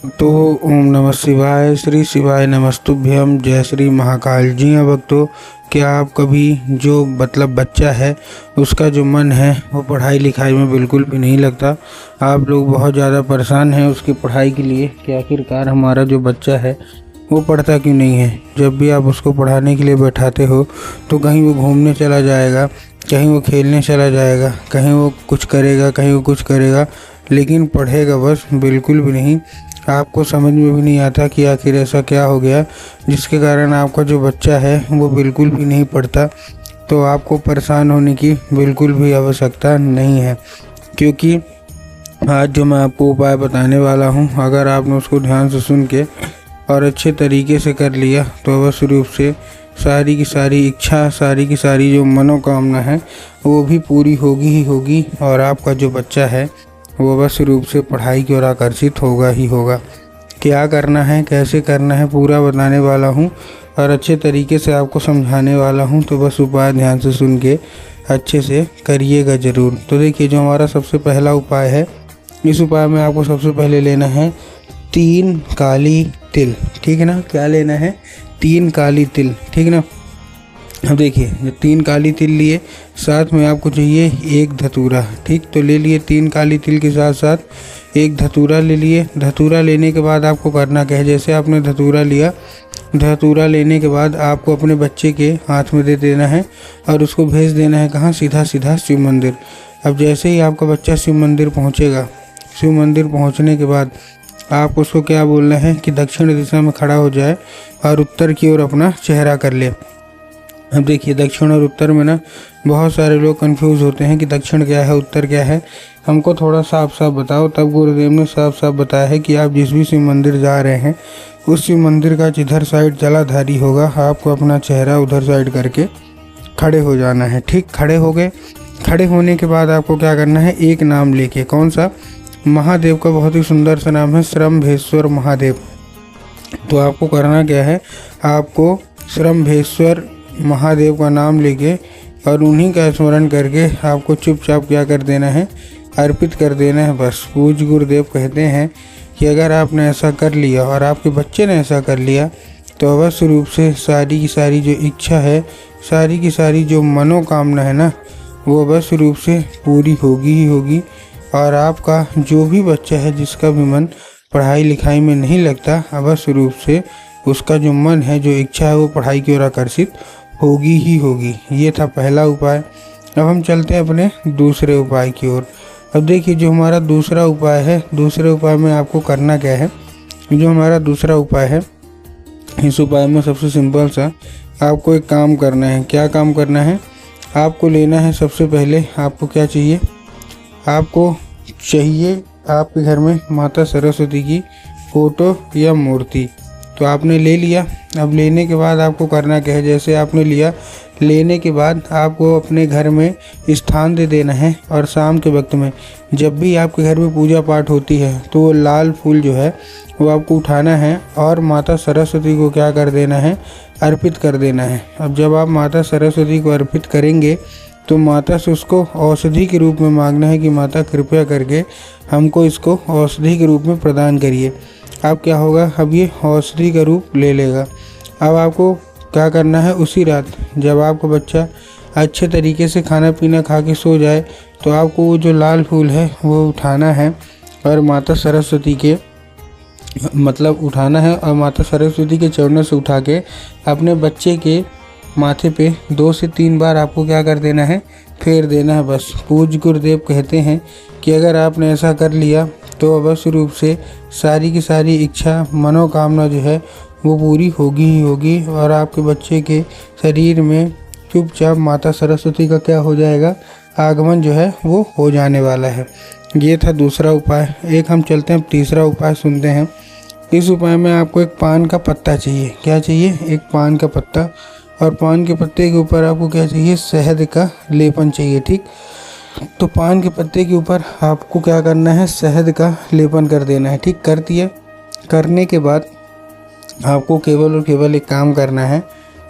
तो ओम नमः शिवाय, श्री शिवाय नमस्तुभ्यम, जय श्री महाकाल। जी हाँ भक्तों, क्या आप कभी जो बच्चा है उसका जो मन है वो पढ़ाई लिखाई में बिल्कुल भी नहीं लगता। आप लोग बहुत ज़्यादा परेशान हैं उसकी पढ़ाई के लिए कि आखिरकार हमारा जो बच्चा है वो पढ़ता क्यों नहीं है। जब भी आप उसको पढ़ाने के लिए बैठाते हो तो कहीं वो घूमने चला जाएगा, कहीं वो खेलने चला जाएगा, कहीं वो कुछ करेगा, कहीं वो कुछ करेगा, लेकिन पढ़ेगा बस बिल्कुल भी नहीं। आपको समझ में भी नहीं आता कि आखिर ऐसा क्या हो गया जिसके कारण आपका जो बच्चा है वो बिल्कुल भी नहीं पढ़ता। तो आपको परेशान होने की बिल्कुल भी आवश्यकता नहीं है, क्योंकि आज जो मैं आपको उपाय बताने वाला हूँ, अगर आपने उसको ध्यान से सुन के और अच्छे तरीके से कर लिया तो अवश्य रूप से सारी की सारी इच्छा, सारी की सारी जो मनोकामना है वो भी पूरी होगी ही होगी, और आपका जो बच्चा है वो अवश्य रूप से पढ़ाई की ओर आकर्षित होगा ही होगा। क्या करना है, कैसे करना है, पूरा बताने वाला हूँ और अच्छे तरीके से आपको समझाने वाला हूँ। तो बस उपाय ध्यान से सुन के अच्छे से करिएगा ज़रूर। तो देखिए, जो हमारा सबसे पहला उपाय है, इस उपाय में आपको सबसे पहले लेना है 3 काली तिल। ठीक है ना, क्या लेना है? 3 काली तिल। ठीक ना। अब देखिए, जब 3 काली तिल लिए, साथ में आपको चाहिए 1 धतूरा। ठीक, तो ले लिए 3 काली तिल के साथ साथ 1 धतूरा ले लिए। धतूरा लेने के बाद आपको करना क्या है, जैसे आपने धतूरा लिया, धतूरा लेने के बाद आपको अपने बच्चे के हाथ में दे देना है और उसको भेज देना है कहाँ? सीधा सीधा शिव मंदिर। अब जैसे ही आपका बच्चा शिव मंदिर पहुँचेगा, शिव मंदिर पहुँचने के बाद आप उसको क्या बोलना है कि दक्षिण दिशा में खड़ा हो जाए और उत्तर की ओर अपना चेहरा कर ले। अब देखिए, दक्षिण और उत्तर में ना बहुत सारे लोग कंफ्यूज होते हैं कि दक्षिण क्या है, उत्तर क्या है। हमको थोड़ा साफ साफ बताओ। तब गुरुदेव ने साफ साफ बताया है कि आप जिस भी शिव मंदिर जा रहे हैं उस शिव मंदिर का जिधर साइड जलाधारी होगा, आपको अपना चेहरा उधर साइड करके खड़े हो जाना है। ठीक, खड़े हो गए। खड़े होने के बाद आपको क्या करना है, एक नाम लेके, कौन सा? महादेव का बहुत ही सुंदर सा नाम है, श्रम्भेश्वर महादेव। तो आपको करना क्या है, आपको श्रम्भेश्वर महादेव का नाम लेके और उन्हीं का स्मरण करके आपको चुपचाप क्या कर देना है, अर्पित कर देना है बस। पूज्य गुरुदेव कहते हैं कि अगर आपने ऐसा कर लिया और आपके बच्चे ने ऐसा कर लिया तो अवश्य रूप से सारी की सारी जो इच्छा है, सारी की सारी जो मनोकामना है ना, वो अवश्य रूप से पूरी होगी ही होगी। और आपका जो भी बच्चा है जिसका भी मन पढ़ाई लिखाई में नहीं लगता, अवश्य रूप से उसका जो मन है, जो इच्छा है, वो पढ़ाई की ओर आकर्षित होगी ही होगी। ये था पहला उपाय। अब हम चलते हैं अपने दूसरे उपाय की ओर। अब देखिए, जो हमारा दूसरा उपाय है, दूसरे उपाय में आपको करना क्या है, जो हमारा दूसरा उपाय है, इस उपाय में सबसे सिंपल सा आपको एक काम करना है। क्या काम करना है? आपको लेना है, सबसे पहले आपको क्या चाहिए, आपको चाहिए आपके घर में माता सरस्वती की फ़ोटो या मूर्ति। तो आपने ले लिया। अब लेने के बाद आपको करना क्या है, जैसे आपने लिया, लेने के बाद आपको अपने घर में स्थान दे देना है और शाम के वक्त में जब भी आपके घर में पूजा पाठ होती है तो वो लाल फूल जो है वो आपको उठाना है और माता सरस्वती को क्या कर देना है, अर्पित कर देना है। अब जब आप माता सरस्वती को अर्पित करेंगे तो माता से उसको औषधि के रूप में मांगना है कि माता कृपया करके हमको इसको औषधि के रूप में प्रदान करिए। अब क्या होगा, अब ये औषधि का रूप ले लेगा। अब आपको क्या करना है, उसी रात जब आपका बच्चा अच्छे तरीके से खाना पीना खा के सो जाए तो आपको वो जो लाल फूल है वो उठाना है और माता सरस्वती के उठाना है और माता सरस्वती के चरणों से उठा के अपने बच्चे के माथे पे 2 से 3 बार आपको क्या कर देना है, फेर देना है बस। पूज्य गुरुदेव कहते हैं कि अगर आपने ऐसा कर लिया तो अवश्य रूप से सारी की सारी इच्छा, मनोकामना जो है वो पूरी होगी ही होगी और आपके बच्चे के शरीर में चुपचाप माता सरस्वती का क्या हो जाएगा, आगमन जो है वो हो जाने वाला है। ये था दूसरा उपाय। एक हम चलते हैं तीसरा उपाय सुनते हैं। इस उपाय में आपको एक पान का पत्ता चाहिए। क्या चाहिए? एक पान का पत्ता। और पान के पत्ते के ऊपर आपको क्या चाहिए, शहद का लेपन चाहिए। ठीक, तो पान के पत्ते के ऊपर आपको क्या करना है, शहद का लेपन कर देना है। ठीक, कर दिया। करने के बाद आपको केवल और केवल एक काम करना है,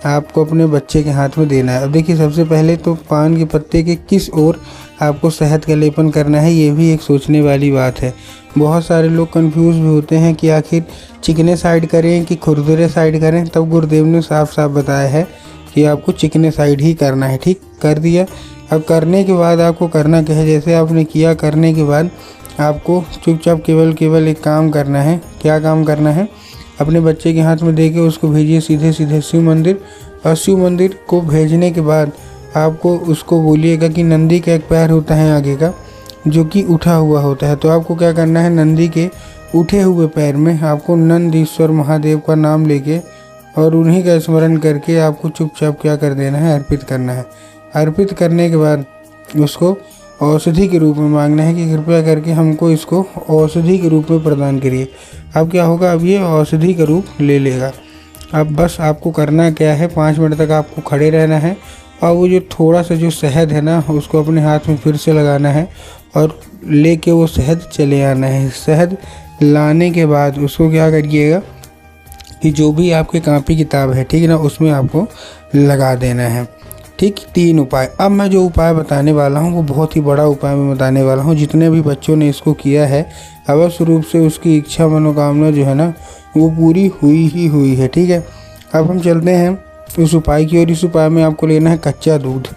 आपको अपने बच्चे के हाथ में देना है। अब देखिए, सबसे पहले तो पान के पत्ते के किस ओर आपको शहद का लेपन करना है, ये भी एक सोचने वाली बात है। बहुत सारे लोग कंफ्यूज भी होते हैं कि आखिर चिकने साइड करें कि खुरदुरे साइड करें। तब गुरुदेव ने साफ साफ बताया है कि आपको चिकने साइड ही करना है। ठीक, कर दिया। अब करने के बाद आपको करना क्या है, जैसे आपने किया, करने के बाद आपको चुपचाप केवल एक काम करना है। क्या काम करना है, अपने बच्चे के हाथ में दे के उसको भेजिए सीधे सीधे शिव मंदिर। और शिव मंदिर को भेजने के बाद आपको उसको बोलिएगा कि नंदी का एक पैर होता है आगे का, जो कि उठा हुआ होता है। तो आपको क्या करना है, नंदी के उठे हुए पैर में आपको नंदीश्वर महादेव का नाम लेके और उन्हीं का स्मरण करके आपको चुपचाप क्या कर देना है, अर्पित करना है। अर्पित करने के बाद उसको औषधि के रूप में मांगना है कि कृपया करके हमको इसको औषधि के रूप में प्रदान करिए। अब क्या होगा, अब ये औषधि का रूप ले लेगा। अब बस आपको करना क्या है, 5 मिनट तक आपको खड़े रहना है और वो जो थोड़ा सा जो शहद है ना, उसको अपने हाथ में फिर से लगाना है और लेके वो शहद चले आना है। शहद लाने के बाद उसको क्या करिएगा कि जो भी आपकी कॉपी किताब है, ठीक है ना, उसमें आपको लगा देना है। ठीक, 3 उपाय। अब मैं जो उपाय बताने वाला हूँ वो बहुत ही बड़ा उपाय मैं बताने वाला हूँ। जितने भी बच्चों ने इसको किया है, अवश्य रूप से उसकी इच्छा मनोकामना जो है ना, वो पूरी हुई ही हुई है। ठीक है, अब हम चलते हैं उस उपाय की ओर। इस उपाय में आपको लेना है कच्चा दूध।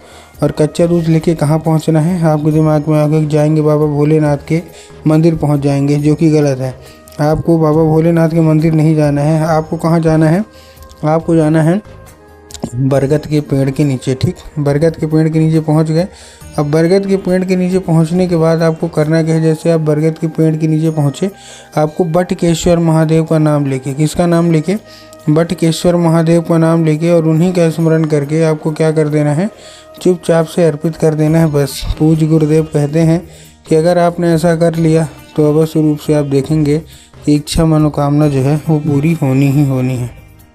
और कच्चा दूध लेके कहाँ पहुँचना है, आपके दिमाग में आगे जाएंगे बाबा भोलेनाथ के मंदिर पहुँच जाएंगे, जो कि गलत है। आपको बाबा भोलेनाथ के मंदिर नहीं जाना है। आपको कहाँ जाना है, आपको जाना है बरगद के पेड़ के नीचे। ठीक, बरगद के पेड़ के नीचे पहुंच गए। अब बरगद के पेड़ के नीचे पहुंचने के बाद आपको करना क्या है, जैसे आप बरगद के पेड़ के नीचे पहुंचे, आपको बटकेश्वर महादेव का नाम लेके, किसका नाम लेके, बटकेश्वर महादेव का नाम लेके और उन्हीं का स्मरण करके आपको क्या कर देना है, चुपचाप से अर्पित कर देना है। बस पूज्य गुरुदेव कहते हैं कि अगर आपने ऐसा कर लिया तो अवश्य रूप से आप देखेंगे कि इच्छा मनोकामना जो है वो पूरी होनी ही होनी है।